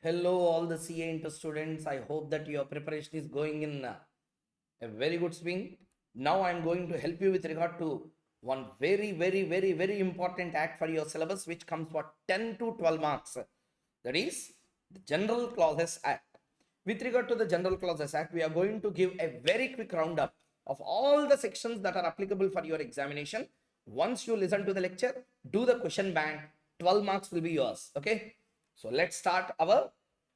Hello, all the CA into students. I hope that your preparation is going in a very good swing. Now I'm going to help you with regard to one very important act for your syllabus, which comes for 10 to 12 marks. That is the General Clauses Act. With regard to the General Clauses Act, we are going to give a very quick roundup of all the sections that are applicable for your examination. Once you listen to the lecture, do the question bank. 12 marks will be yours. Okay. So let's start our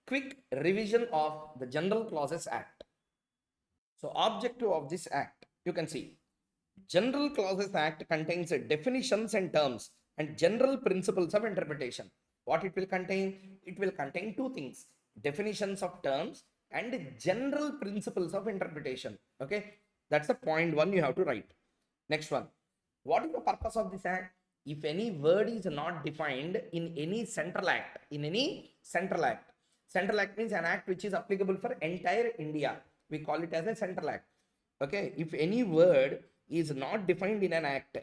quick revision of the General Clauses Act. So objective of this act, you can see General Clauses Act contains definitions and terms and general principles of interpretation. What it will contain? It will contain two things: definitions of terms and general principles of interpretation. Okay, that's the point one you have to write. Next one, what is the purpose of this act? If any word is not defined in any central act, central act means an act which is applicable for entire India. We call it as a central act. Okay, if any word is not defined in an act,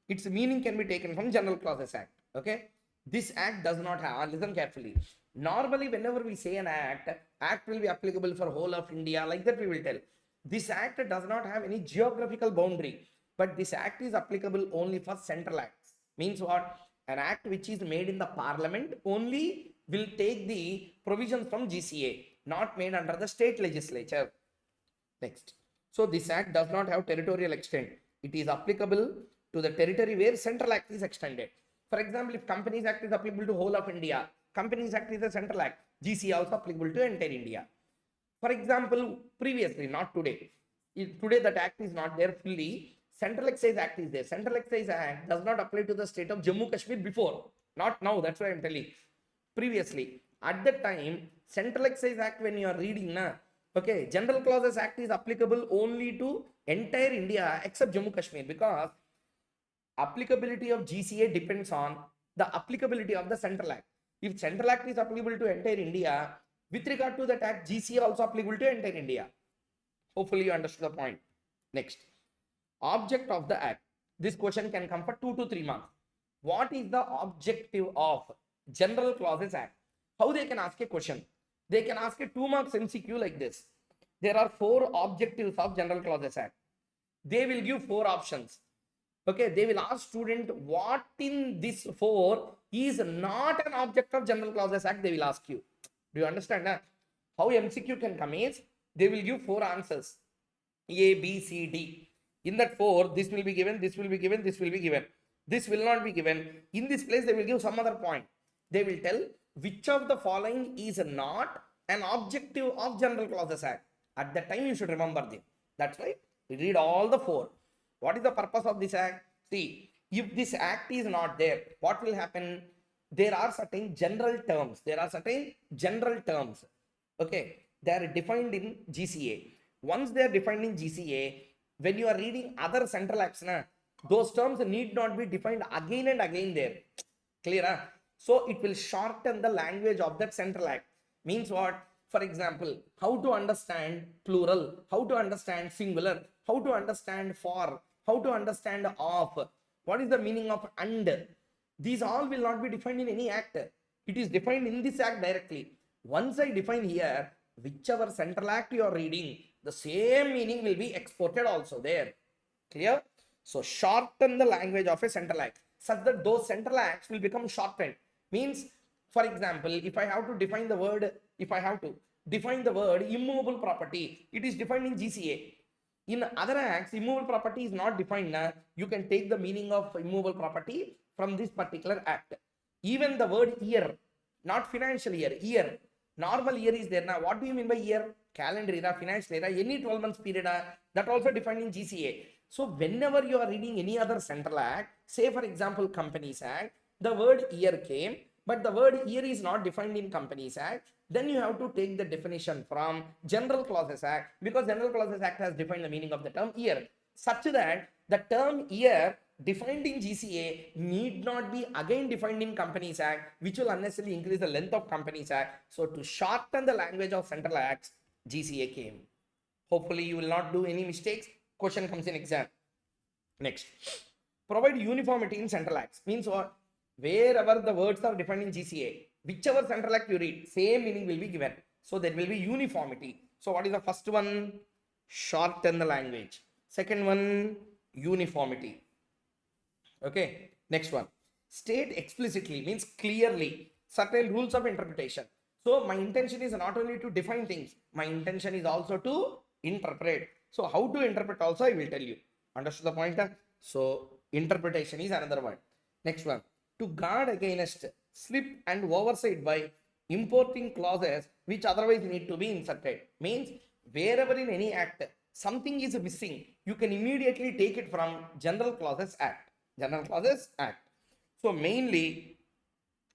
its meaning can be taken from General Clauses Act. Okay, this act does not have, listen carefully. Normally, whenever we say an act will be applicable for whole of India, like that we will tell. This act does not have any geographical boundary, but this act is applicable only for central acts. Means what? An act which is made in the parliament only will take the provisions from GCA, not made under the state legislature. Next. So this act does not have territorial extent. It is applicable to the territory where central act is extended. For example, if Companies Act is applicable to whole of India, Companies Act is a central act. GCA also applicable to entire India. For example, previously, not today. Today that act is not there fully. Central Excise Act is there. Central Excise Act does not apply to the state of Jammu Kashmir before. Not now. That's why I'm telling. Previously, at that time, Central Excise Act, when you are reading, okay, General Clauses Act is applicable only to entire India except Jammu Kashmir, because applicability of GCA depends on the applicability of the Central Act. If Central Act is applicable to entire India, with regard to that act, GCA also applicable to entire India. Hopefully you understood the point. Next, object of the act. This question can come for 2 to 3 marks. What is the objective of General Clauses Act? How they can ask a question? They can ask a 2 marks MCQ like this. There are 4 objectives of General Clauses Act. They will give 4 options. Okay, they will ask student what in this 4 is not an object of General Clauses Act. They will ask you. Do you understand that? How MCQ can come is they will give 4 answers: A, B, C, D. In that 4, this will be given, this will be given, this will be given. This will not be given. In this place, they will give some other point. They will tell which of the following is not an objective of General Clauses Act. At that time, you should remember them. That's why we read all the 4. What is the purpose of this act? See, if this act is not there, what will happen? There are certain general terms. Okay, they are defined in GCA. Once they are defined in GCA, when you are reading other central acts, those terms need not be defined again and again there. Clear? So it will shorten the language of that central act. Means what? For example, how to understand plural, how to understand singular, how to understand for, how to understand of, what is the meaning of and. These all will not be defined in any act. It is defined in this act directly. Once I define here, whichever central act you are reading, the same meaning will be exported also there. Clear? So shorten the language of a central act such that those central acts will become shortened. Means, for example, if I have to define the word immovable property, it is defined in GCA. In other acts, immovable property is not defined. You can take the meaning of immovable property from this particular act. Even the word year, not financial year, normal year is there. Now, what do you mean by year? Calendar era, financial era, any 12 months period, that also defined in GCA. So whenever you are reading any other central act, say for example Companies Act, the word year came, but the word year is not defined in Companies Act, then you have to take the definition from General Clauses Act, because General Clauses Act has defined the meaning of the term year, such that the term year defined in GCA need not be again defined in Companies Act, which will unnecessarily increase the length of Companies Act. So to shorten the language of central acts, GCA came. Hopefully you will not do any mistakes. Question comes in exam. Next, provide uniformity in central acts. Means what? Wherever the words are defined in GCA, Whichever central act you read, same meaning will be given. So there will be uniformity. So what is the first one? Shorten the language. Second one, uniformity. Okay, next one. State explicitly means clearly certain rules of interpretation. So my intention is not only to define things, my intention is also to interpret. So how to interpret also I will tell you. Understood the point? So interpretation is another one. Next one. To guard against slip and oversight by importing clauses which otherwise need to be inserted. Means wherever in any act something is missing, you can immediately take it from General Clauses Act. General Clauses Act. So mainly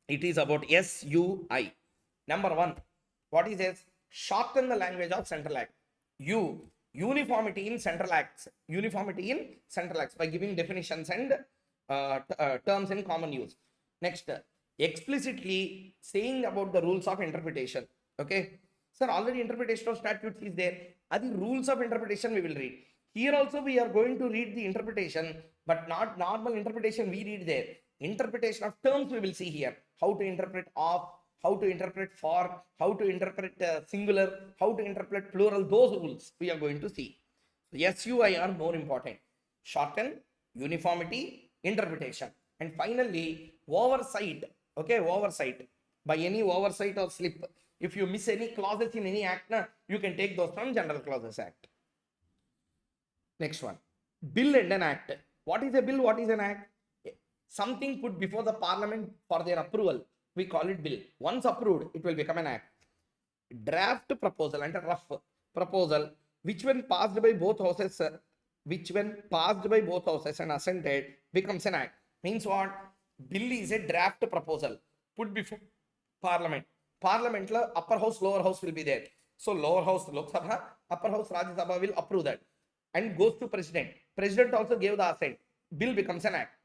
it is about SUI. Number one, what is this? Shorten the language of Central Act. Uniformity in Central Acts. Uniformity in Central Acts by giving definitions and terms in common use. Next, explicitly saying about the rules of interpretation. Okay. Sir, already interpretation of statutes is there. Are the rules of interpretation we will read. Here also we are going to read the interpretation, but not normal interpretation we read there. Interpretation of terms we will see here. How to interpret of, how to interpret for, how to interpret singular, how to interpret plural, those rules we are going to see. So SUI are more important. Shorten, uniformity, interpretation. And finally, oversight. Okay, oversight. By any oversight or slip, if you miss any clauses in any act, you can take those from General Clauses Act. Next one. Bill and an act. What is a bill? What is an act? Something put before the parliament for their approval. We call it bill. Once approved, it will become an act. Draft proposal and a rough proposal, which when passed by both houses, and assented, becomes an act. Means what? Bill is a draft proposal put before parliament. Parliament, upper house, lower house will be there. So lower house Lok Sabha, upper house Rajya Sabha will approve that and goes to president. President also gave the assent. Bill becomes an act.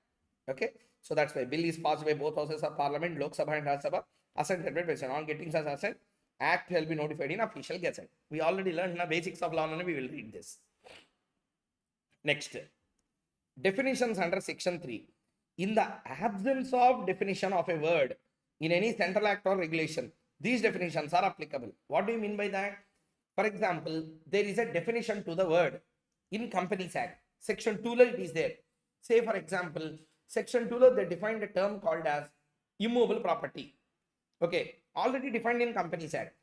Okay. So that's why bill is passed by both houses of parliament, Lok Sabha and Rajya Sabha, assented by president. On getting such assent, act will be notified in official gazette. We already learned the basics of law, and we will read this. Next, definitions under section 3. In the absence of definition of a word in any central act or regulation, these definitions are applicable. What do you mean by that? For example, there is a definition to the word in Companies Act. Section 2 it is there. Say for example, section 2 they defined a term called as immovable property. Okay, already defined in Companies Act.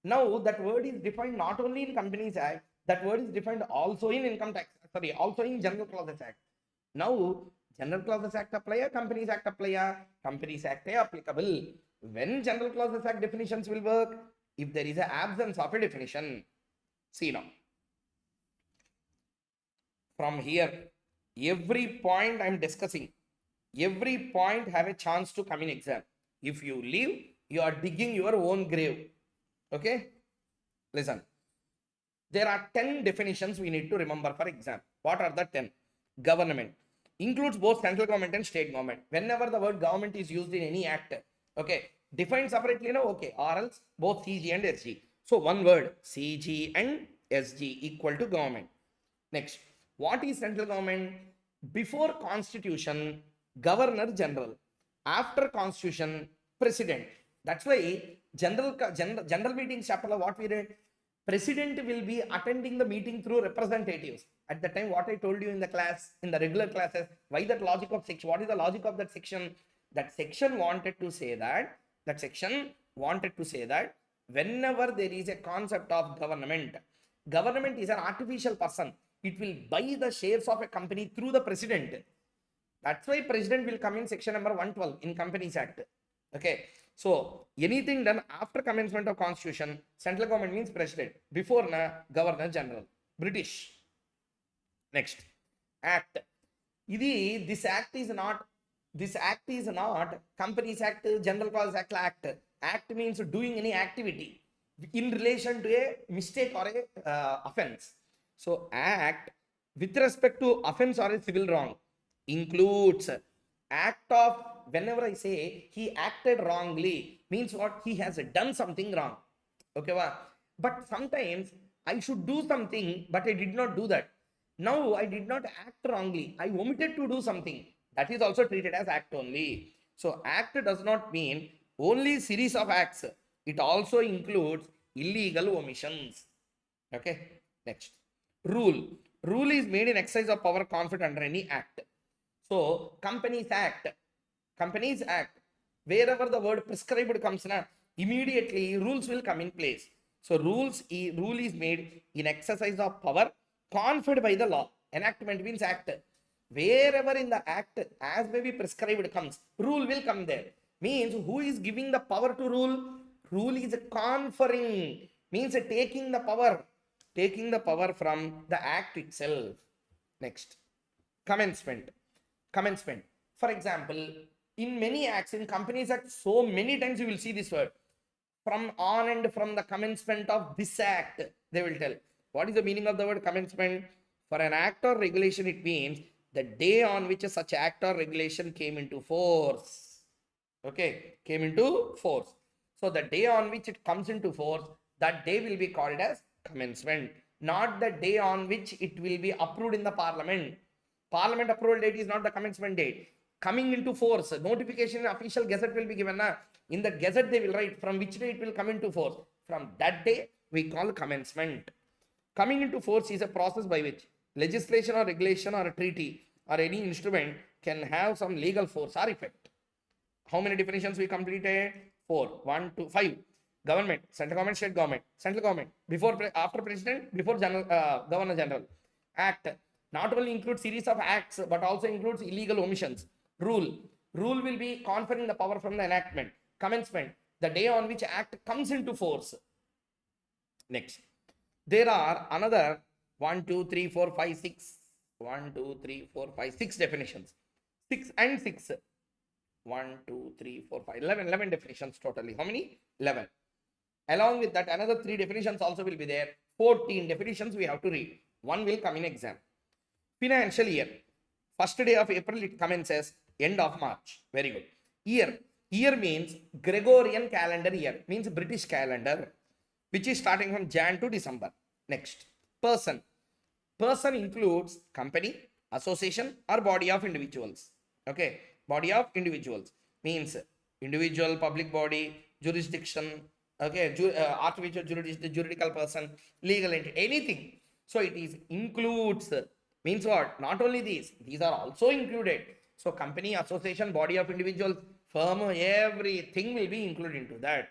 Now that word is defined not only in Companies Act, that word is defined also in also in General Clauses Act. Now General Clauses Act apply, Companies Act apply, Companies Act applicable. When General Clauses Act definitions will work? If there is an absence of a definition. See now. From here, every point I am discussing, every point have a chance to come in exam. If you leave, you are digging your own grave. Okay? Listen. There are 10 definitions we need to remember for exam. What are the 10? Government. Includes both central government and state government. Whenever the word government is used in any act, okay, defined separately, no, okay, or else both CG and SG. So one word, CG and SG equal to government. Next, what is central government? Before constitution, governor general. After constitution, president. That's why general meetings chapter, what we read? President will be attending the meeting through representatives. At the time, what I told you in the class, in the regular classes, why that logic of section? What is the logic of that section? That section wanted to say that, whenever there is a concept of government is an artificial person. It will buy the shares of a company through the president. That's why president will come in section number 112 in Companies Act. Okay. So anything done after commencement of constitution, central government means president. Before governor general. British. Next, act. This act is not Companies Act, General Clause Act. Act means doing any activity in relation to a mistake or a offense. So act with respect to offense or a civil wrong includes act of, whenever I say he acted wrongly, means what? He has done something wrong. Okay, but sometimes I should do something, but I did not do that. Now I did not act wrongly. I omitted to do something. That is also treated as act only. So act does not mean only series of acts. It also includes illegal omissions. Okay, next. Rule. Rule is made in exercise of power conferred under any act. So, Companies Act, wherever the word prescribed comes, immediately rules will come in place. So, rule is made in exercise of power conferred by the law. Enactment means act. Wherever in the act, as may be prescribed comes, rule will come there. Means who is giving the power to rule? Rule is conferring, means taking the power from the act itself. Next, commencement. Commencement. For example, in many acts, in Companies Act, so many times you will see this word. From on and from the commencement of this act, they will tell. What is the meaning of the word commencement? For an act or regulation, it means the day on which such act or regulation came into force. Okay, came into force. So the day on which it comes into force, that day will be called as commencement, not the day on which it will be approved in the parliament. Parliament approval date is not the commencement date. Coming into force, notification in official gazette will be given. In the gazette, they will write from which day it will come into force. From that day, we call commencement. Coming into force is a process by which legislation or regulation or a treaty or any instrument can have some legal force or effect. How many definitions we completed? 4. 1, 2, 5. Government, central government, state government, central government, before, after president, before general, governor general. Act not only includes series of acts but also includes illegal omissions. Rule will be conferring the power from the enactment. Commencement, the day on which act comes into force. Next, there are another 1, 2, 3, 4, 5, 6. 1, 2, 3, 4, 5, 6 definitions. 6 and 6. 1, 2, 3, 4, 5, 11 definitions totally. How many? 11. Along with that, another 3 definitions also will be there. 14 definitions we have to read. One will come in exam. Financial year. First day of April, it commences. End of March. Very good. Year. Year means Gregorian calendar year. Means British calendar, which is starting from Jan to December. Next. Person. Person includes company, association, or body of individuals. Okay. Body of individuals means individual, public body, jurisdiction, okay, artificial juridical person, legal entity, anything. So it is includes, means what? Not only these are also included. So company, association, body of individuals, firm, everything will be included into that.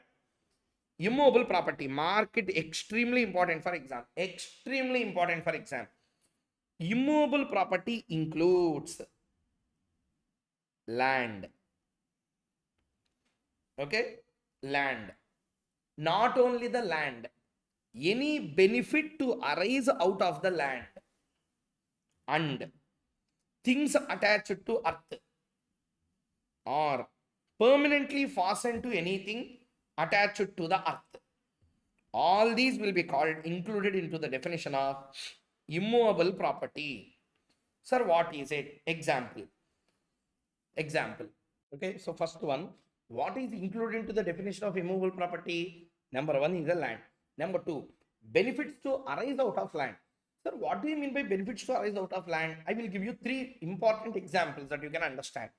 Immovable property, mark it, extremely important for exam. Extremely important for exam. Immovable property includes land. Okay, land. Not only the land, any benefit to arise out of the land and things attached to earth or permanently fastened to anything attached to the earth. All these will be called, included into the definition of immovable property. Sir, what is it? Example. Okay, so first one, what is included into the definition of immovable property? Number 1 is the land. Number 2, benefits to arise out of land. Sir, what do you mean by benefits to arise out of land? I will give you 3 important examples that you can understand.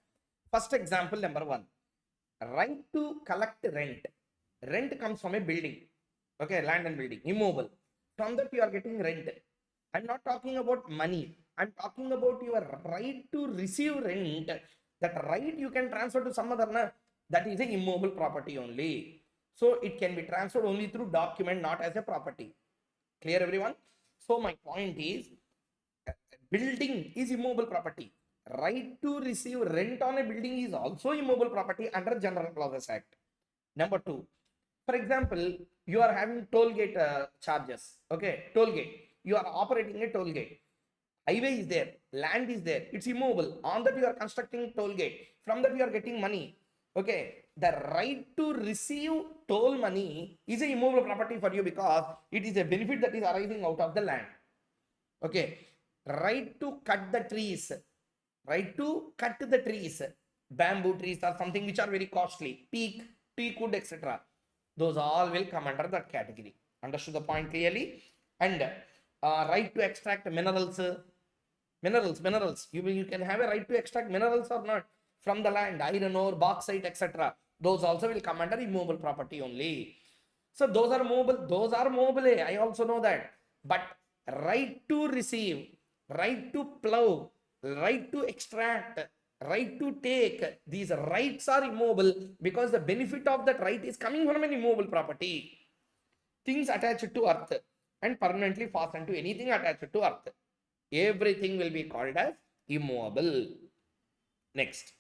First example, number 1, right to collect rent. Rent comes from a building. Okay, land and building, immovable. From that you are getting rent. I'm not talking about money. I'm talking about your right to receive rent. That right you can transfer to some other. That is an immovable property only. So it can be transferred only through document, not as a property. Clear, everyone? So my point is, building is immovable property. Right to receive rent on a building is also immovable property under General Clauses Act. Number 2, for example, you are having toll gate charges. Okay, toll gate. You are operating a toll gate. Highway is there, land is there, it's immovable. On that you are constructing toll gate. From that you are getting money. Okay, the right to receive toll money is a immovable property for you because it is a benefit that is arising out of the land. Okay, right to cut the trees. Right to cut the trees. Bamboo trees or something which are very costly. Teak wood, etc. Those all will come under that category. Understood the point clearly? And right to extract minerals. Minerals. You can have a right to extract minerals or not from the land, iron ore, bauxite, etc. Those also will come under immovable property only. So those are mobile. I also know that. But right to receive, right to plow, right to extract, right to take, these rights are immobile because the benefit of that right is coming from an immobile property. Things attached to earth and permanently fastened to anything attached to earth, everything will be called as immobile. Next,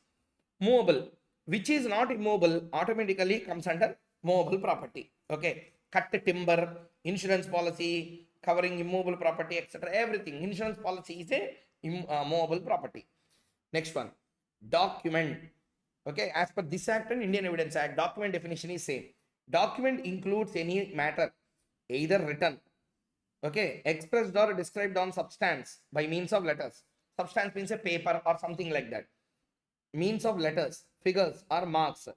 movable, which is not immobile, automatically comes under movable property. Okay, cut timber, insurance policy covering immobile property, etc. Everything, insurance policy is a movable property. Next one, document. Okay, as per this act and Indian Evidence Act, document definition is same. Document includes any matter, either written, okay, expressed or described on substance by means of letters. Substance means a paper or something like that. Means of letters, figures, or marks,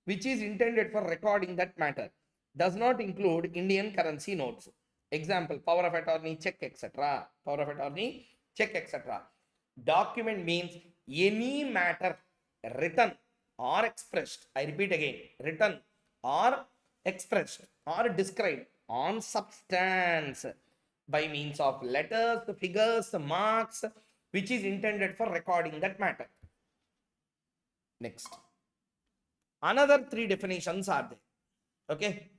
which is intended for recording that matter, does not include Indian currency notes. Example, power of attorney, check, etc. Power of attorney, check, etc. Document means any matter written or expressed. I repeat again, written or expressed or described on substance by means of letters, figures, marks, which is intended for recording that matter. Next, another three definitions are there. Okay,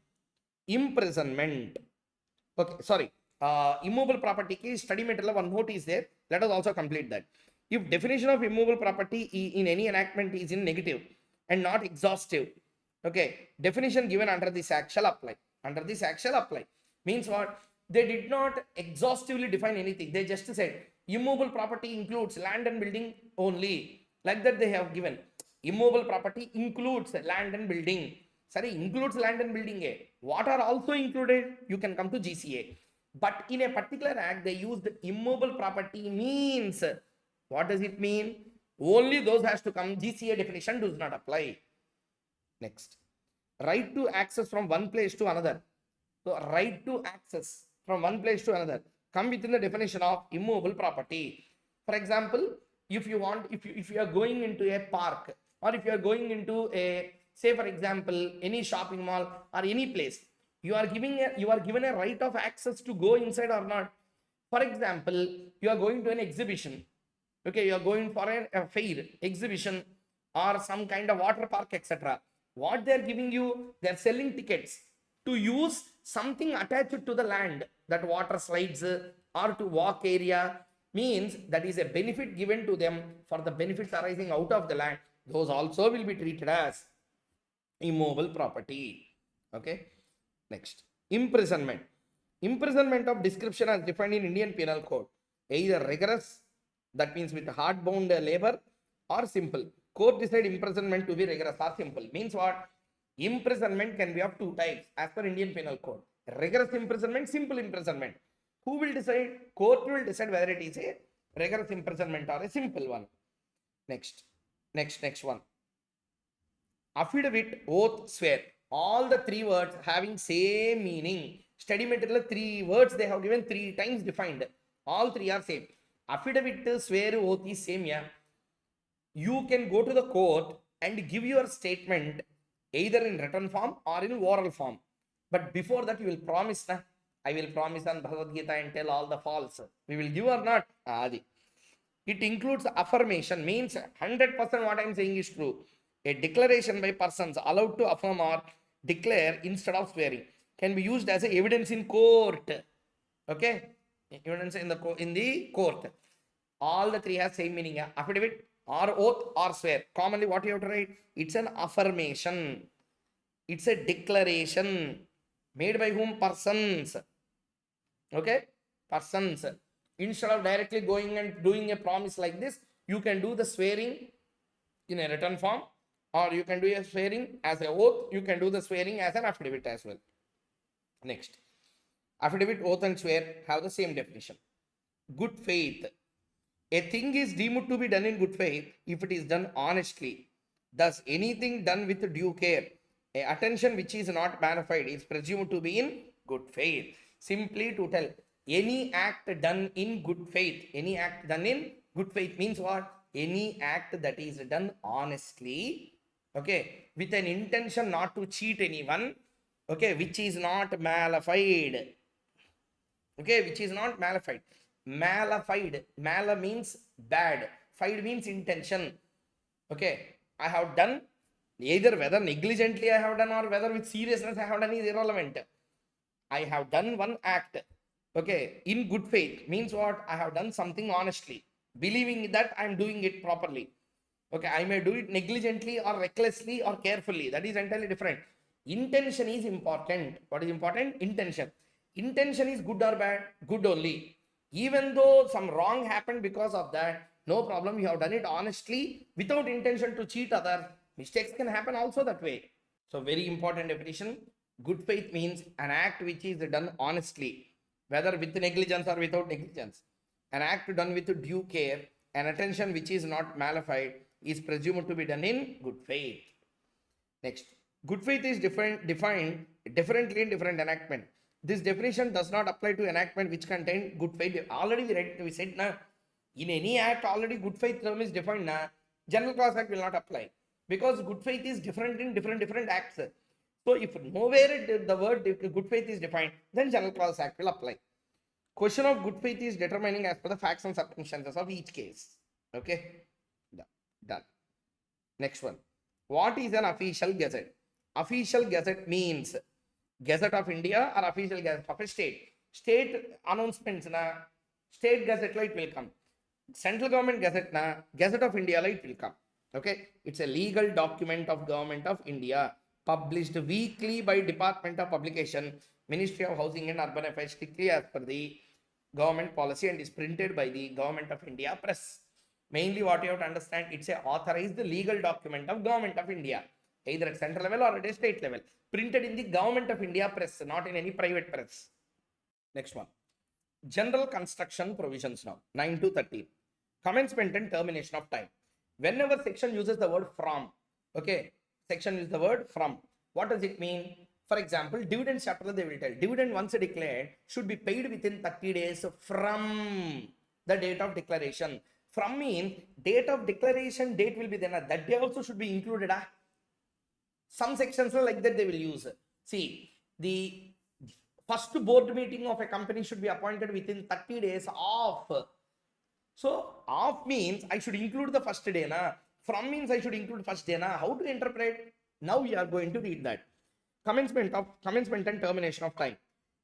imprisonment. Okay, sorry. Immovable property ki study material one note is there. Let us also complete that. If definition of immovable property in any enactment is in negative and not exhaustive, okay, definition given under this act shall apply. Under this act shall apply. Means what? They did not exhaustively define anything. They just said immovable property includes land and building only. Like that they have given. Immovable property includes land and building. Sorry, includes land and building. What are also included? You can come to GCA. But in a particular act, they used immovable property means. What does it mean? Only those has to come. GCA definition does not apply. Next, right to access from one place to another. So right to access from one place to another come within the definition of immovable property. For example, if you want, if you are going into a park, or if you are going into a, say for example, any shopping mall or any place, you are given a right of access to go inside or not. For example, you are going to an exhibition. Okay, you are going for a fair, exhibition, or some kind of water park, etc. What they are giving you, they are selling tickets to use something attached to the land, that water slides or to walk area, means that is a benefit given to them for the benefits arising out of the land. Those also will be treated as immovable property. Okay, next, imprisonment. Imprisonment of description as defined in Indian Penal Code, either rigorous, that means with hard bound labor, or simple. Court decide imprisonment to be rigorous or simple. Means what? Imprisonment can be of two types as per Indian Penal Code: rigorous imprisonment, simple imprisonment. Who will decide? Court will decide whether it is a rigorous imprisonment or a simple one. Next one. Affidavit, oath, swear. All the three words having same meaning. Study material, three words they have given, three times defined. All three are same. Affidavit, swear, oath is same. Yeah. You can go to the court and give your statement either in written form or in oral form. But before that, you will promise, na? I will promise on Bhagavad Gita and tell all the false. We will give or not? Adi. It includes affirmation, means 100% what I am saying is true. A declaration by persons allowed to affirm or declare instead of swearing can be used as a evidence in court. Okay, evidence in the court. All the three have same meaning. Yeah? Affidavit or oath or swear. Commonly, what you have to write? It's an affirmation. It's a declaration made by whom? Persons. Okay, persons. Instead of directly going and doing a promise like this, you can do the swearing in a written form, or you can do a swearing as a oath. You can do the swearing as an affidavit as well. Next, affidavit, oath, and swear have the same definition. Good faith. A thing is deemed to be done in good faith if it is done honestly. Thus, anything done with due care, a attention which is not magnified, is presumed to be in good faith. Simply to tell, any act done in good faith, any act done in good faith means what? Any act that is done honestly, okay, with an intention not to cheat anyone, okay, which is not malified, okay, which is not malified. Malified, mala means bad, fied means intention, okay. I have done, either whether negligently I have done or whether with seriousness I have done is irrelevant. I have done one act, okay, in good faith means what? I have done something honestly, believing that I am doing it properly. Okay, I may do it negligently or recklessly or carefully. That is entirely different. Intention is important. What is important? Intention. Intention is good or bad? Good only. Even though some wrong happened because of that, no problem. You have done it honestly without intention to cheat others. Mistakes can happen also that way. So, very important definition. Good faith means an act which is done honestly, whether with negligence or without negligence. An act done with due care and attention which is not malified is presumed to be done in good faith. Next, good faith is defined differently in different enactment. This definition does not apply to enactment which contain good faith. Already we said na, in any act already good faith term is defined na, General Clause Act will not apply because good faith is different in different acts. So if nowhere the word good faith is defined, then General Clause Act will apply. Question of good faith is determining as per the facts and circumstances of each case. Okay, done. Next one. What is an official gazette? Official gazette means Gazette of India or official gazette of a state. State announcements na state gazette it will come. Central government gazette na Gazette of India it will come. Okay, it's a legal document of Government of India, published weekly by Department of Publication, Ministry of Housing and Urban Affairs, strictly as per the government policy, and is printed by the Government of India Press. Mainly what you have to understand, it's a authorized legal document of Government of India, either at central level or at a state level, printed in the Government of India Press, not in any private press. Next one. General construction provisions now, 9 to 13. Commencement and termination of time. Whenever section uses the word from, okay, section uses the word from. What does it mean? For example, dividend chapter they will tell. Dividend once declared should be paid within 30 days from the date of declaration. From means date of declaration, date will be there. That day also should be included. Some sections like that they will use. See, the first board meeting of a company should be appointed within 30 days of. So, of means I should include the first day. From means I should include first day. How to interpret? Now we are going to read that. Commencement and termination of time.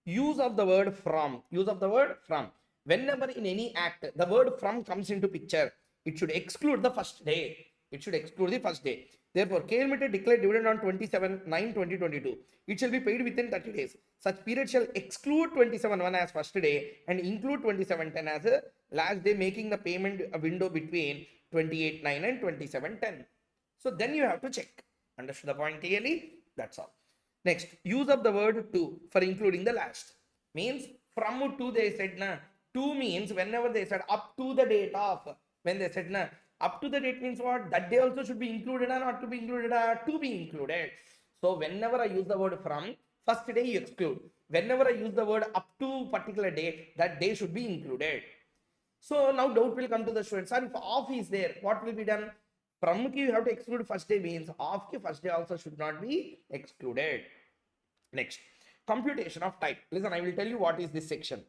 Use of the word from. Use of the word from. Whenever in any act the word from comes into picture, it should exclude the first day. It should exclude the first day. Therefore, K Limited declared dividend on 27/9/2022. It shall be paid within 30 days. Such period shall exclude 27/1 as first day and include 27/10 as a last day, making the payment a window between 28/9 and 27/10. So then you have to check. Understood the point clearly? That's all. Next, use of the word to for including the last. Means from to they said na. To means whenever they said up to the date of. When they said na, up to the date means what? That day also should be included or not to be included? To be included. So whenever I use the word from, first day you exclude. Whenever I use the word up to particular day, that day should be included. So now doubt will come to the student. Sir, if off is there, what will be done? From ki you have to exclude first day means off ki first day also should not be excluded. Next, computation of time. Listen, I will tell you what is this section.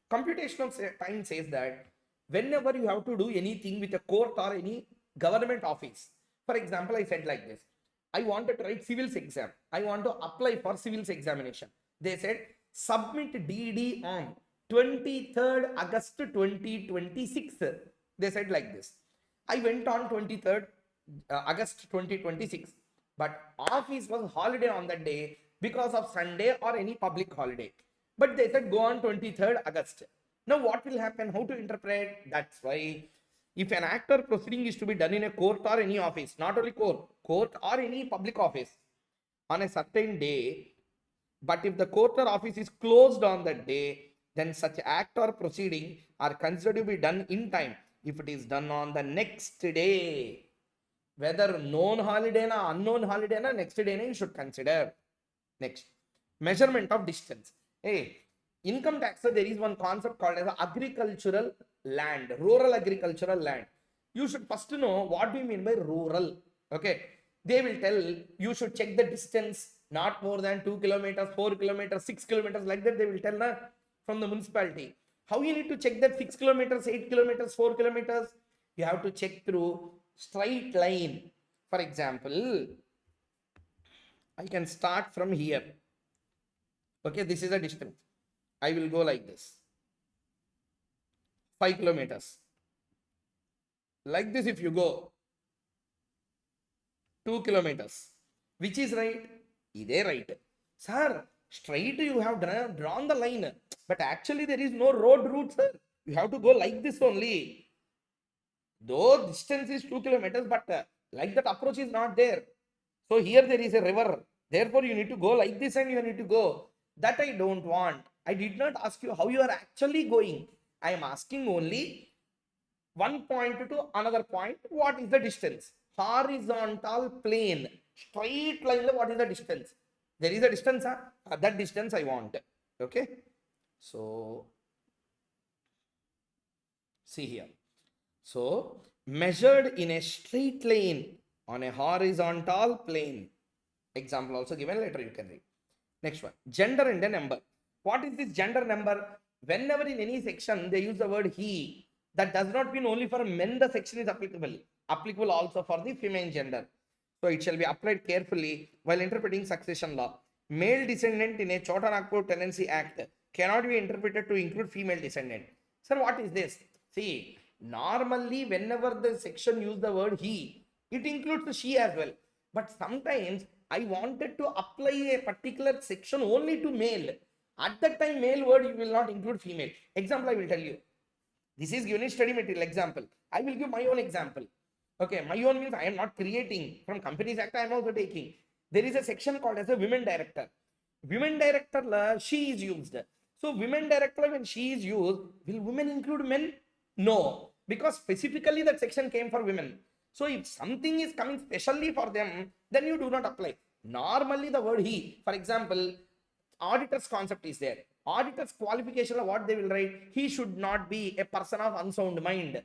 Computation of time says that whenever you have to do anything with a court or any government office. For example, I said like this. I wanted to write civils exam. I want to apply for civils examination. They said submit DD on 23rd August 2026. They said like this. I went on 23rd August 2026, but office was holiday on that day because of Sunday or any public holiday. But they said go on 23rd August. Now what will happen? How to interpret? That's why if an act or proceeding is to be done in a court or any office, not only court or any public office on a certain day, but if the court or office is closed on that day, then such act or proceeding are considered to be done in time if it is done on the next day. Whether known holiday na unknown holiday na, next day na you should consider. Next, measurement of distance. Hey, income tax, there is one concept called as agricultural land, rural agricultural land. You should first know what do you mean by rural. Okay, They will tell you should check the distance not more than 2 kilometers, 4 kilometers, 6 kilometers, like that they will tell na, from the municipality. How you need to check that 6 kilometers, 8 kilometers, 4 kilometers? You have to check through straight line. For example, I can start from here. Okay, this is a distance. I will go like this. 5 kilometers. Like this, if you go 2 kilometers, which is right? Is right? Sir, straight you have drawn the line, but actually there is no road route, sir. You have to go like this only. Though distance is 2 kilometers, but like that approach is not there. So here there is a river. Therefore, you need to go like this and you need to go. That I don't want. I did not ask you how you are actually going. I am asking only one point to another point. What is the distance? Horizontal plane. Straight line. What is the distance? There is a distance. Huh? That distance I want. Okay. So, see here. So, measured in a straight line on a horizontal plane. Example also given, later you can read. Next one, gender and a number. What is this gender number? Whenever in any section they use the word he, that does not mean only for men the section is applicable. Applicable also for the female gender. So it shall be applied carefully while interpreting succession law. Male descendant in a Chota Nagpur Tenancy Act cannot be interpreted to include female descendant. Sir, what is this? See, normally whenever the section use the word he, it includes the she as well. But sometimes I wanted to apply a particular section only to male. At that time, male word you will not include female. Example, I will tell you. This is given in study material example. I will give my own example. Okay, my own means I am not creating. From Companies Act, I am also taking. There is a section called as a women director. Women director, she is used. So, women director, when she is used, will women include men? No, because specifically that section came for women. So if something is coming specially for them, then you do not apply. Normally the word he, for example, auditor's concept is there. Auditor's qualification of what they will write, he should not be a person of unsound mind.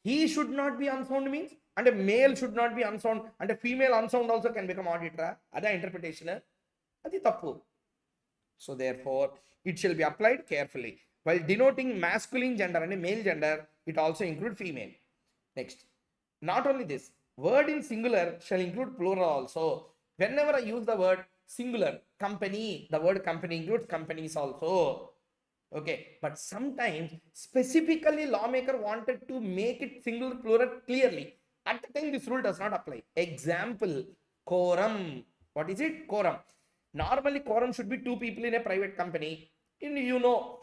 He should not be unsound means, and a male should not be unsound, and a female unsound also can become auditor. Other interpretation, adi tappu. So therefore, it shall be applied carefully. While denoting masculine gender and a male gender, it also includes female. Next. Not only this, word in singular shall include plural also. Whenever I use the word singular, company, the word company includes companies also. Okay, but sometimes specifically lawmaker wanted to make it singular plural clearly. At the time this rule does not apply. Example, quorum. What is it? Quorum. Normally quorum should be 2 people in a private company. In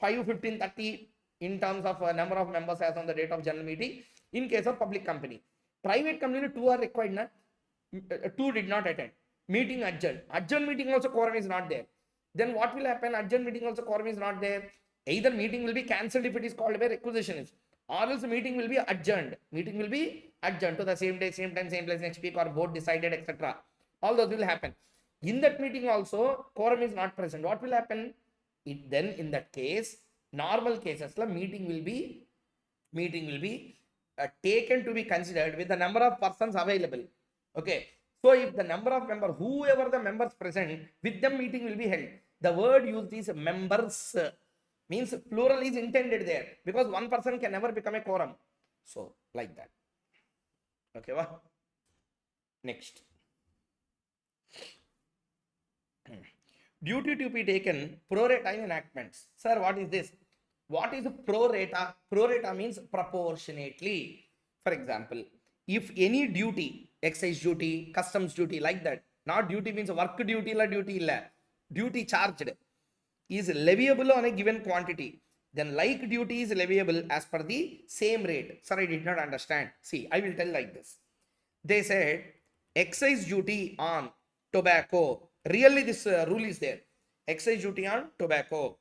5, 15, 30 in terms of number of members as on the date of general meeting. In case of public company. Private company 2 are required, na? 2 did not attend. Meeting adjourned. Adjourned meeting also quorum is not there. Then what will happen? Adjourned meeting also quorum is not there. Either meeting will be cancelled if it is called by requisitionist, or else meeting will be adjourned. Meeting will be adjourned to the same day, same time, same place next week, or board decided, etc. All those will happen. In that meeting also, quorum is not present. What will happen? Then in that case, normal cases, meeting will be taken to be considered with the number of persons available. Okay. So if the number of members, whoever the members present, with them meeting will be held. The word used is members, means plural is intended there, because one person can never become a quorum. So like that. Okay. Next. Duty to be taken pro rata in enactments. Sir, what is this? What is pro rata? Pro rata means proportionately. For example, if any duty, excise duty, customs duty, like that, not duty means work duty la duty illa, duty charged, is leviable on a given quantity, then like duty is leviable as per the same rate. Sir, I did not understand. See, I will tell like this. They said excise duty on tobacco. Really, this rule is there. Excise duty on tobacco.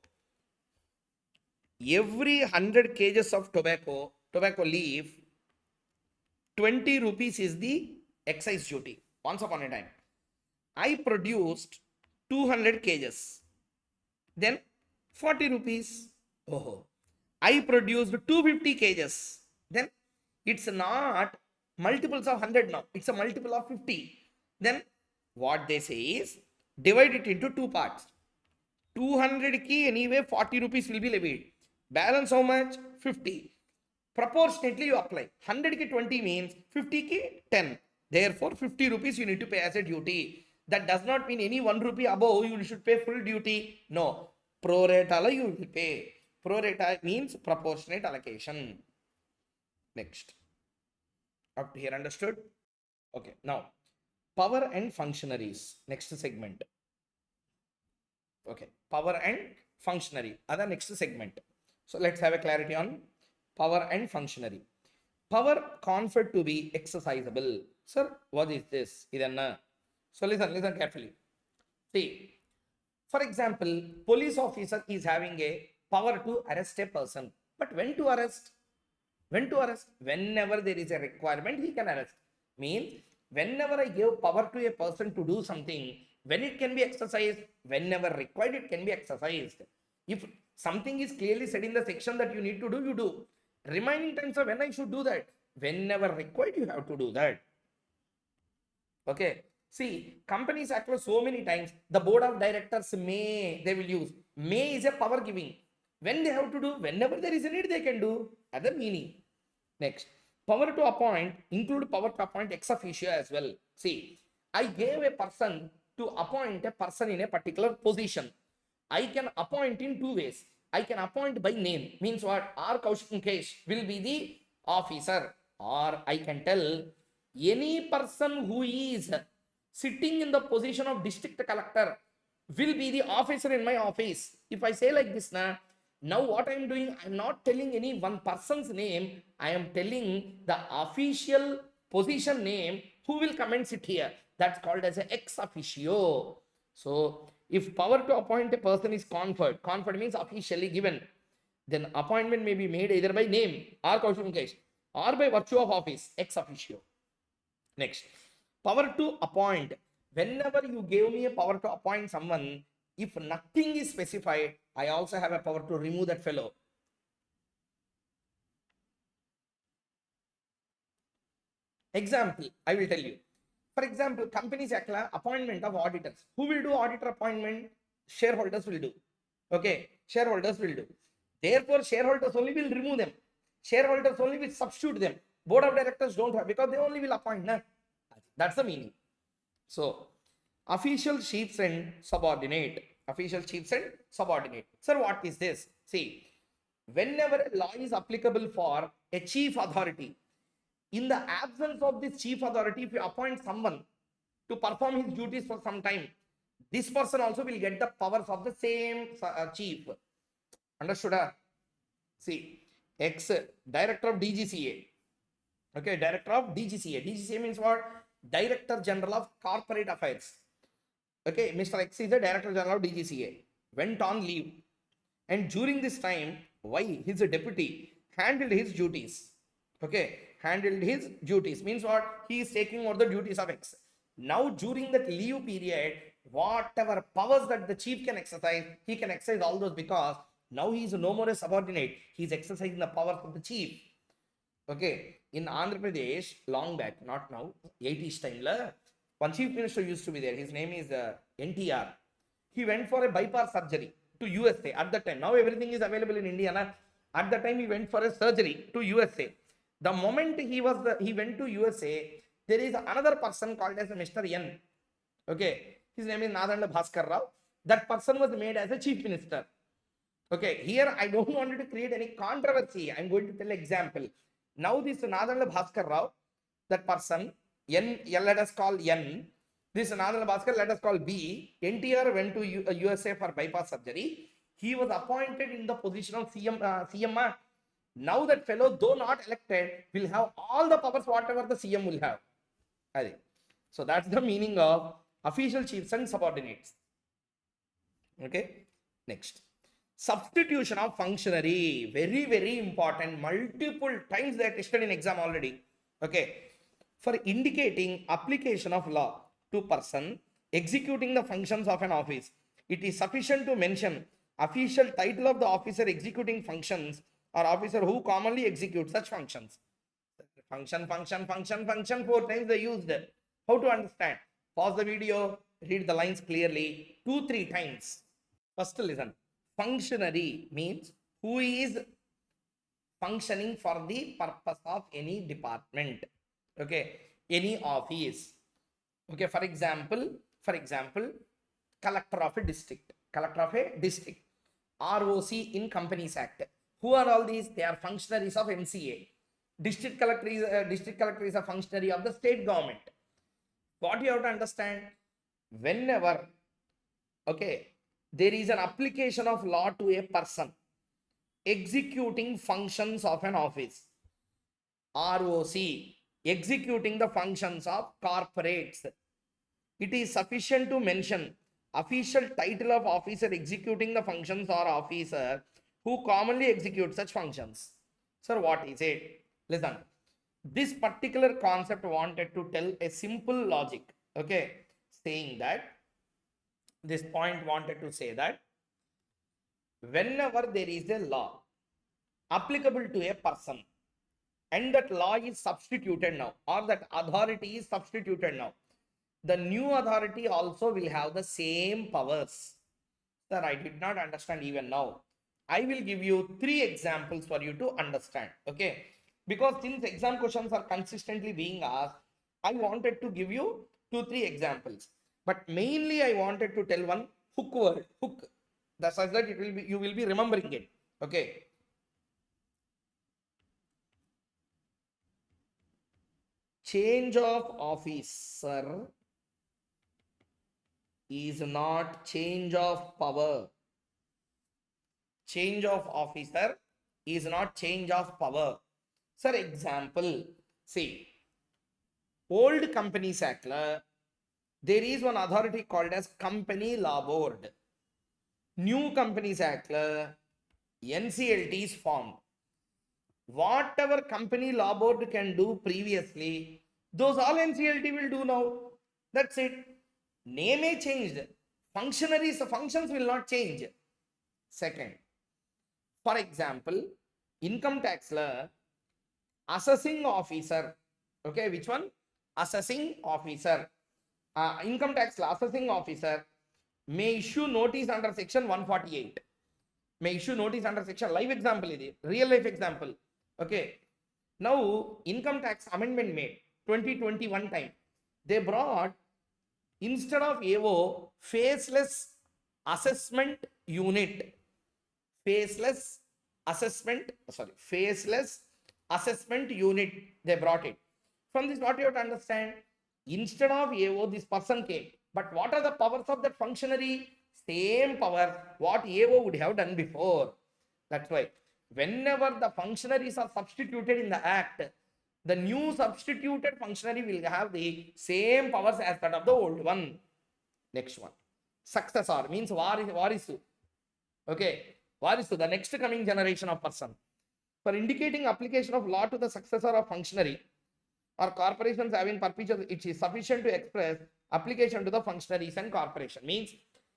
Every 100 kgs of tobacco leaf, 20 rupees is the excise duty. Once upon a time, I produced 200 kgs. Then 40 rupees. Oh, I produced 250 kgs. Then it's not multiples of 100 now. It's a multiple of 50. Then what they say is divide it into two parts. 200 ki anyway 40 rupees will be levied. Balance how much? 50. Proportionately you apply. 100 ki 20 means 50 ki 10. Therefore 50 rupees you need to pay as a duty. That does not mean any 1 rupee above you should pay full duty. No. Pro rata you will pay. Pro rata means proportionate allocation. Next. Up to here understood? Okay. Now power and functionaries. Next segment. Okay, power and functionary are the next segment. So let's have a clarity on power and functionary. Power conferred to be exercisable. Sir, what is this? So listen carefully. See, for example, police officer is having a power to arrest a person. But when to arrest? When to arrest? Whenever there is a requirement, he can arrest. Means, whenever I give power to a person to do something, when it can be exercised, whenever required, it can be exercised. If something is clearly said in the section that you need to do, you do. Remaining times of when I should do that, whenever required, you have to do that. Okay. See, companies act so many times, the board of directors may, they will use. May is a power giving. When they have to do, whenever there is a need, they can do. Other meaning. Next, power to appoint, include power to appoint ex officio as well. See, I gave a person to appoint a person in a particular position. I can appoint in two ways. I can appoint by name, means what? R. Kaushik will be the officer, or I can tell any person who is sitting in the position of district collector will be the officer in my office. If I say like this, now what I am doing, I am not telling any one person's name, I am telling the official position name who will come and sit here. That's called as an ex officio. So if power to appoint a person is conferred means officially given, then appointment may be made either by name or Kaushik or by virtue of office, ex officio. Next, power to appoint. Whenever you gave me a power to appoint someone, if nothing is specified, I also have a power to remove that fellow. Example, I will tell you. For example, companies appointment of auditors. Who will do auditor appointment? Shareholders will do. Okay, shareholders will do. Therefore, shareholders only will remove them. Shareholders only will substitute them. Board of directors don't have, because they only will appoint. That's the meaning. So, official chiefs and subordinate. Official chiefs and subordinate. Sir, what is this? See, whenever a law is applicable for a chief authority, in the absence of this chief authority, if you appoint someone to perform his duties for some time, this person also will get the powers of the same chief. Understood? See, director of DGCA. Okay, director of DGCA. DGCA means what? Director General of Corporate Affairs. Okay, Mr. X is the Director General of DGCA. Went on leave. And during this time, why? His deputy handled his duties. Okay, handled his duties. Means what? He is taking over the duties of X. Now, during that leave period, whatever powers that the chief can exercise, he can exercise all those, because now he is no more a subordinate. He is exercising the powers of the chief. Okay, in Andhra Pradesh, long back, not now, 80s time, one chief minister used to be there. His name is NTR. He went for a bypass surgery to USA at that time. Now everything is available in India. At that time, he went for a surgery to USA. The moment he went to USA, there is another person called as Mr. N. Okay, his name is Nadanda Bhaskar Rao. That person was made as a chief minister. Okay, here I don't want to create any controversy. I'm going to tell example. Now this Nadanda Bhaskar Rao, that person, N, let us call N. This Nadanda Bhaskar, let us call B. NTR went to USA for bypass surgery. He was appointed in the position of CM. Now that fellow, though not elected, will have all the powers whatever the CM will have. So that's the meaning of official chiefs and subordinates. Okay, next. Substitution of functionary. Very, very important. Multiple times they are tested in exam already. Okay. For indicating application of law to person executing the functions of an office, it is sufficient to mention official title of the officer executing functions or officer who commonly executes such functions. Function, 4 times they used. How to understand? Pause the video, read the lines clearly 2-3 times. First, listen. Functionary means who is functioning for the purpose of any department. Okay, any office. Okay, for example, collector of a district, ROC in Companies Act. Who are all these? They are functionaries of MCA. District collector is a functionary of the state government. What you have to understand, whenever, okay, there is an application of law to a person executing functions of an office, ROC, executing the functions of corporates, it is sufficient to mention official title of officer executing the functions or officer who commonly execute such functions. Sir, what is it? Listen, this particular concept wanted to tell a simple logic, okay, saying that this point wanted to say that whenever there is a law applicable to a person and that law is substituted now, or that authority is substituted now, the new authority also will have the same powers. Sir, I did not understand even now. I will give you 3 examples for you to understand. Okay, because since exam questions are consistently being asked, I wanted to give you 2-3 examples, but mainly I wanted to tell one hook word, hook, that's such that it will be, you will be remembering it. Okay, change of officer is not change of power. Change of officer is not change of power. Sir, example, see, old Companies Act, there is one authority called as Company Law Board. New Companies Act, NCLT is formed. Whatever Company Law Board can do previously, those all NCLT will do now. That's it. Name may changed. Functionaries, functions will not change. Second, for example, income tax law, assessing officer. Okay, which one? Assessing officer. Income tax law, assessing officer may issue notice under section 148. May issue notice under section, live example is real life example. Okay, now income tax amendment made 2021 time. They brought, instead of AO, faceless assessment unit. Faceless assessment unit, they brought it. From this, what you have to understand, instead of AO, this person came, but what are the powers of that functionary? Same power what AO would have done before. That's why whenever the functionaries are substituted in the act, the new substituted functionary will have the same powers as that of the old one. Next one, successor means varisu. Okay, varisu, the next coming generation of person. For indicating application of law to the successor of functionary or corporations having perpetual, it is sufficient to express application to the functionaries and corporation. Means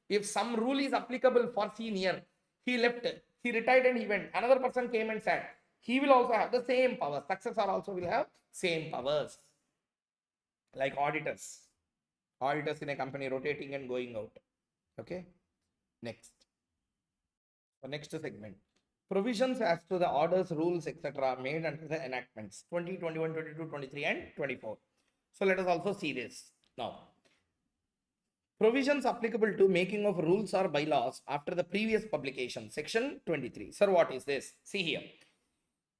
if some rule is applicable for senior, he left, he retired and he went, another person came and said, he will also have the same powers. Successor also will have same powers. Like auditors in a company rotating and going out. Okay, next. So next segment, provisions as to the orders, rules, etc. made under the enactments 20, 21, 22, 23 and 24. So let us also see this now. Provisions applicable to making of rules or bylaws after the previous publication, section 23. Sir, what is this? See here.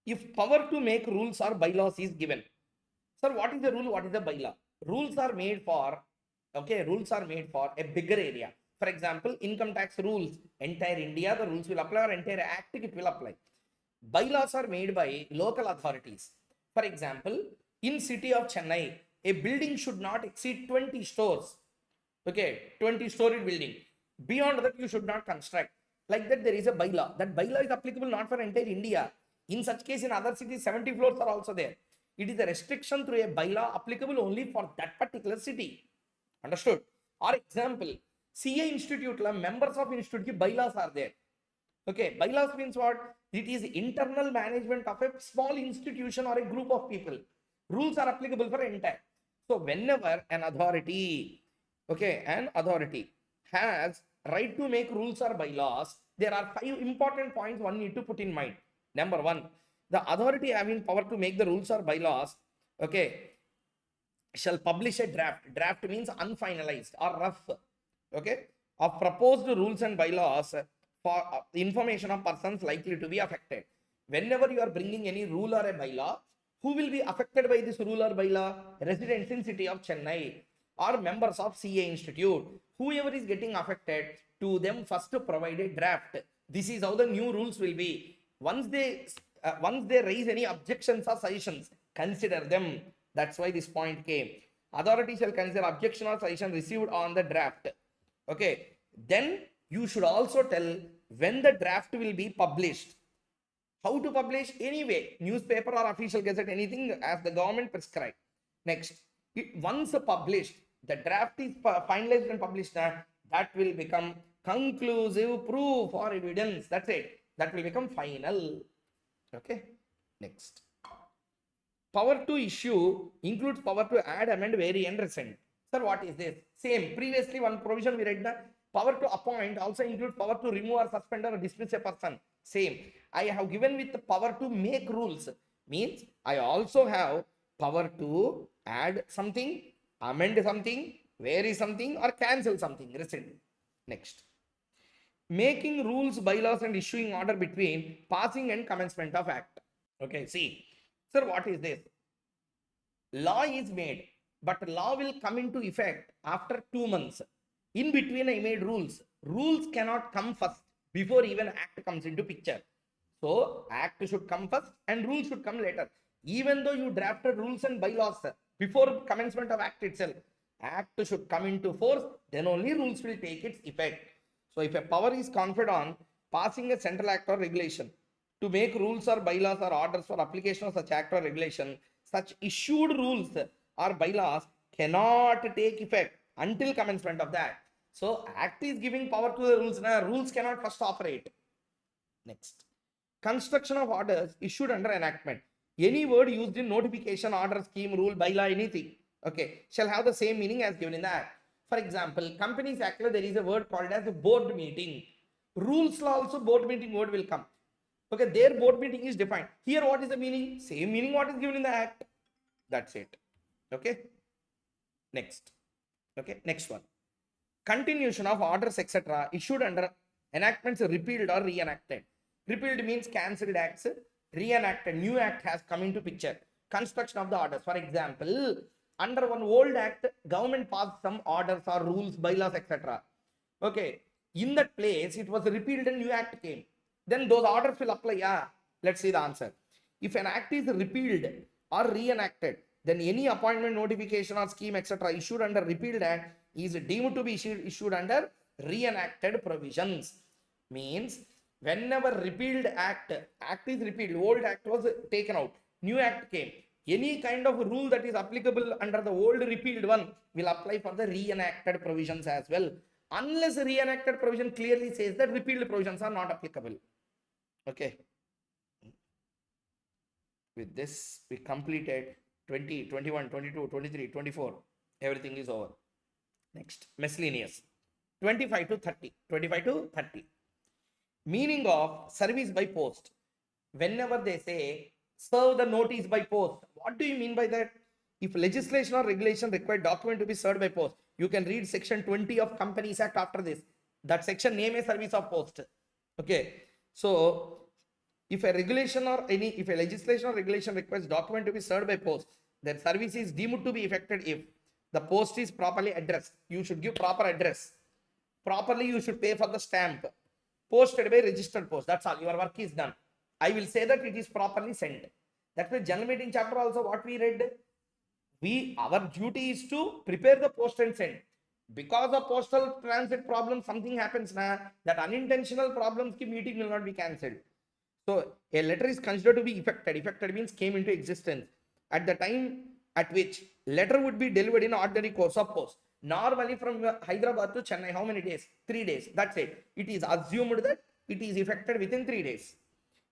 If power to make rules or bylaws is given. Sir, what is the rule? What is the bylaw? Rules are made for, okay, rules are made for a bigger area. For example, income tax rules, entire India, the rules will apply, or entire act, it will apply. Bylaws are made by local authorities. For example, in city of Chennai, a building should not exceed 20 stores. Okay, 20-story building. Beyond that, you should not construct. Like that, there is a bylaw. That bylaw is applicable not for entire India. In such case, in other cities, 70 floors are also there. It is a restriction through a bylaw applicable only for that particular city. Understood? Or example, CA Institute, members of institute, bylaws are there. Okay, bylaws means what? It is internal management of a small institution or a group of people. Rules are applicable for entire. So whenever an authority okay, an authority has right to make rules or bylaws, there are 5 important points one need to put in mind. Number 1, the authority having power to make the rules or bylaws, okay, shall publish a draft. Draft means unfinalized or rough, okay, of proposed rules and bylaws for information of persons likely to be affected. Whenever you are bringing any rule or a bylaw, who will be affected by this rule or bylaw? Residents in city of Chennai or members of CA Institute. Whoever is getting affected, to them first provide a draft. This is how the new rules will be. Once they raise any objections or suggestions, consider them. That's why this point came. Authority shall consider objection or suggestion received on the draft. Okay. Then you should also tell when the draft will be published. How to publish? Anyway, newspaper or official gazette, anything as the government prescribed. Next, once published, the draft is finalized and published, that will become conclusive proof or evidence. That's it. That will become final. Okay. Next. Power to issue includes power to add, amend, vary, and rescind. Sir, what is this? Same. Previously, one provision we read, the power to appoint also includes power to remove or suspend or dismiss a person. Same. I have given with the power to make rules. Means I also have power to add something, amend something, vary something, or cancel something. Rescind. Next. Making rules, bylaws, and issuing order between passing and commencement of act. Okay, see. Sir, what is this? Law is made, but law will come into effect after 2 months. In between, I made rules. Rules cannot come first before even act comes into picture. So, act should come first and rules should come later. Even though you drafted rules and bylaws before commencement of act itself, act should come into force, then only rules will take its effect. So, if a power is conferred on passing a central act or regulation to make rules or bylaws or orders for application of such act or regulation, such issued rules or bylaws cannot take effect until commencement of the act. So, act is giving power to the rules. Now, rules cannot first operate. Next. Construction of orders issued under enactment. Any word used in notification, order, scheme, rule, bylaw, anything, okay, shall have the same meaning as given in the act. For example, Companies Act, there is a word called as a board meeting. Rules law also board meeting word will come. Okay, their board meeting is defined. Here, what is the meaning? Same meaning what is given in the act. That's it. Okay. Next. Okay, next one. Continuation of orders, etc. issued under enactments repealed or reenacted. Repealed means cancelled acts. Reenacted, new act has come into picture. Construction of the orders. For example, under one old act, government passed some orders or rules, bylaws, etc. Okay, in that place, it was repealed and new act came. Then those orders will apply. Yeah, let's see the answer. If an act is repealed or reenacted, then any appointment, notification, or scheme, etc. issued under repealed act is deemed to be issued under reenacted provisions. Means whenever repealed act is repealed, old act was taken out, new act came, any kind of rule that is applicable under the old repealed one will apply for the reenacted provisions as well, unless reenacted provision clearly says that repealed provisions are not applicable. Okay, with this we completed 20, 21, 22, 23, 24. Everything is over. Next, miscellaneous. 25 to 30. 25 to 30. Meaning of service by post. Whenever they say serve the notice by post, what do you mean by that? If legislation or regulation require document to be served by post, you can read section 20 of Companies Act after this. That section name is service of post. Okay. So if a regulation or if a legislation or regulation requires document to be served by post, then service is deemed to be effected if the post is properly addressed. You should give proper address. Properly, you should pay for the stamp. Posted by registered post. That's all. Your work is done. I will say that it is properly sent. That's why general meeting chapter also what we read. Our duty is to prepare the post and send. Because of postal transit problem, something happens now, that unintentional problems ki meeting will not be cancelled. So a letter is considered to be effected. Effected means came into existence at the time at which letter would be delivered in ordinary course of post. Normally from Hyderabad to Chennai, how many days? 3 days. That's it. It is assumed that it is effected within 3 days.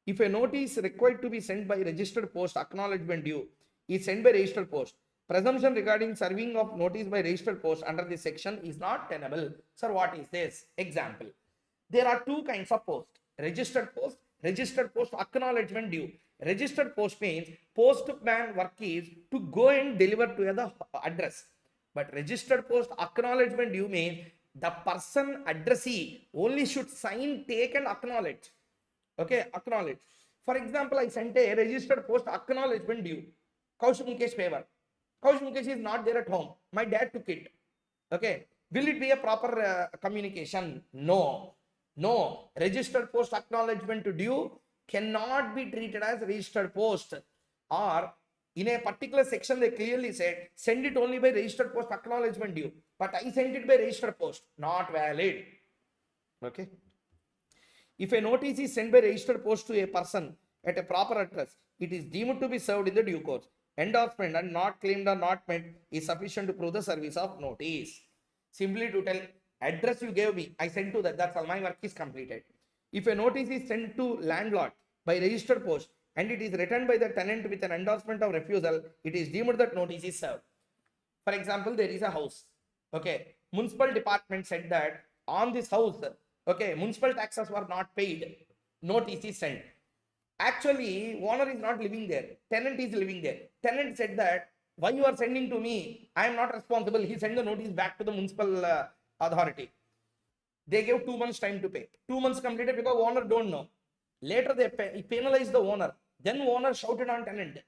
If a notice required to be sent by registered post, acknowledgement due is sent by registered post. Presumption regarding serving of notice by registered post under this section is not tenable. Sir, what is this? Example. There are two kinds of post. Registered post acknowledgement due. Registered post means postman work is to go and deliver to the address. But registered post acknowledgement due means the person addressee only should sign, take and acknowledge. Okay, acknowledge. For example, I sent a registered post acknowledgement due. Kaushik Mukesh favor. Kaushik Mukesh is not there at home. My dad took it. Okay. Will it be a proper communication? No. No. Registered post acknowledgement to due cannot be treated as registered post. Or in a particular section, they clearly said, send it only by registered post acknowledgement due. But I sent it by registered post. Not valid. Okay. If a notice is sent by registered post to a person at a proper address, it is deemed to be served in the due course. Endorsement and not claimed or not met is sufficient to prove the service of notice. Simply to tell, address you gave me, I sent to that, that's all, my work is completed. If a notice is sent to landlord by registered post and it is returned by the tenant with an endorsement of refusal, it is deemed that notice is served. For example, there is a house. Okay, municipal department said that on this house, okay, municipal taxes were not paid. Notice is sent. Actually, owner is not living there. Tenant is living there. Tenant said that, why you are sending to me? I am not responsible. He sent the notice back to the municipal authority. They gave 2 months time to pay. 2 months completed because owner don't know. Later they penalized the owner. Then owner shouted on tenant.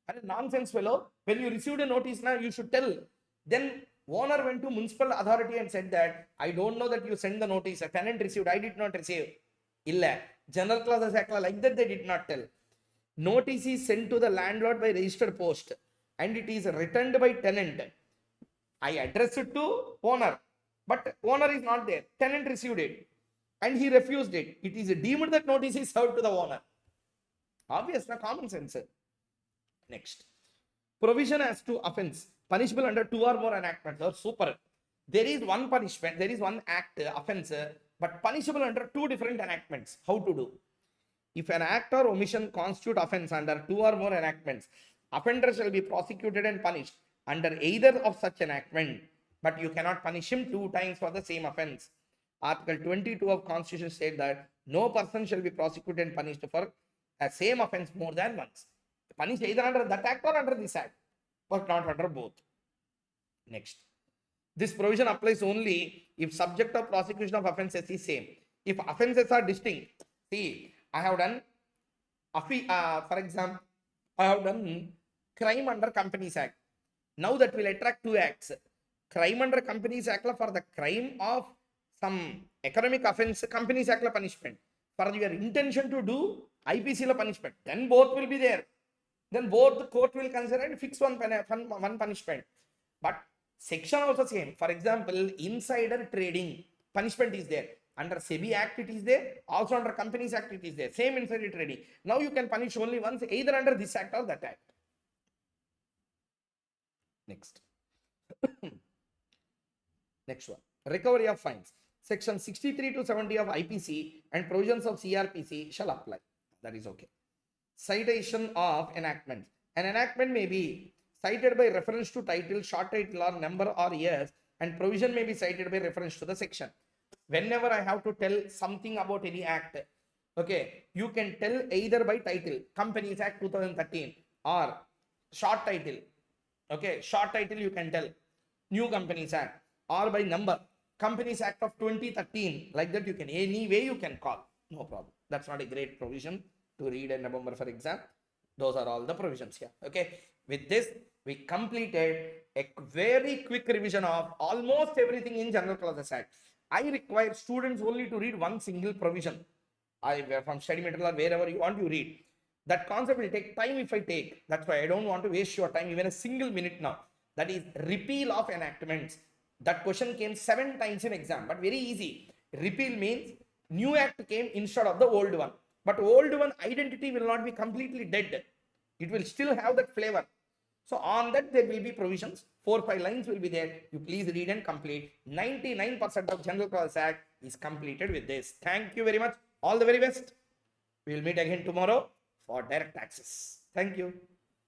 And nonsense fellow, when you received a notice now, you should tell. Then owner went to municipal authority and said that, I don't know that you sent the notice. A tenant received, I did not receive. Illa. General Clauses Act like that they did not tell. Notice is sent to the landlord by registered post and it is returned by tenant. I addressed it to owner, but owner is not there. Tenant received it and he refused it. It is deemed that notice is served to the owner. Obvious, na common sense. Next. Provision as to offense, punishable under 2 or more enactments. Oh, super. There is one punishment, there is one act, offense, but punishable under 2 different enactments. How to do? If an act or omission constitute offense under 2 or more enactments, offender shall be prosecuted and punished under either of such enactment, but you cannot punish him 2 times for the same offense. Article 22 of Constitution said that no person shall be prosecuted and punished for a same offense more than once. Punished either under that act or under this act, but not under both. Next. This provision applies only if subject of prosecution of offences is same. If offences are distinct, see, I have done, for example, I have done crime under Companies Act. Now that will attract 2 acts. Crime under Companies Act for the crime of some economic offense, Companies Act punishment. For your intention to do IPC punishment, then both will be there. Then both the court will consider and fix one punishment. But section also same. For example, insider trading punishment is there. Under SEBI Act it is there. Also under Companies Act it is there. Same insider trading. Now you can punish only once, either under this act or that act. Next. Next one. Recovery of fines. Section 63 to 70 of IPC and provisions of CRPC shall apply. That is okay. Citation of enactments. An enactment may be cited by reference to title, short title or number or years, and provision may be cited by reference to the section. Whenever I have to tell something about any act, okay, you can tell either by title, Companies Act 2013, or short title. Okay, short title you can tell, New Companies Act, or by number, Companies Act of 2013, like that you can, any way you can call, no problem. That's not a great provision to read in November for exam. Those are all the provisions here. Okay, with this, we completed a very quick revision of almost everything in General Clauses Act. I require students only to read one single provision. From study material or wherever you want, you read. That concept will take time if I take. That's why I don't want to waste your time even a single minute now. That is repeal of enactments. That question came 7 times in exam, but very easy. Repeal means new act came instead of the old one. But old one identity will not be completely dead. It will still have that flavor. So on that there will be provisions. 4-5 lines will be there. You please read and complete. 99% of General Clauses Act is completed with this. Thank you very much. All the very best. We will meet again tomorrow for direct taxes. Thank you.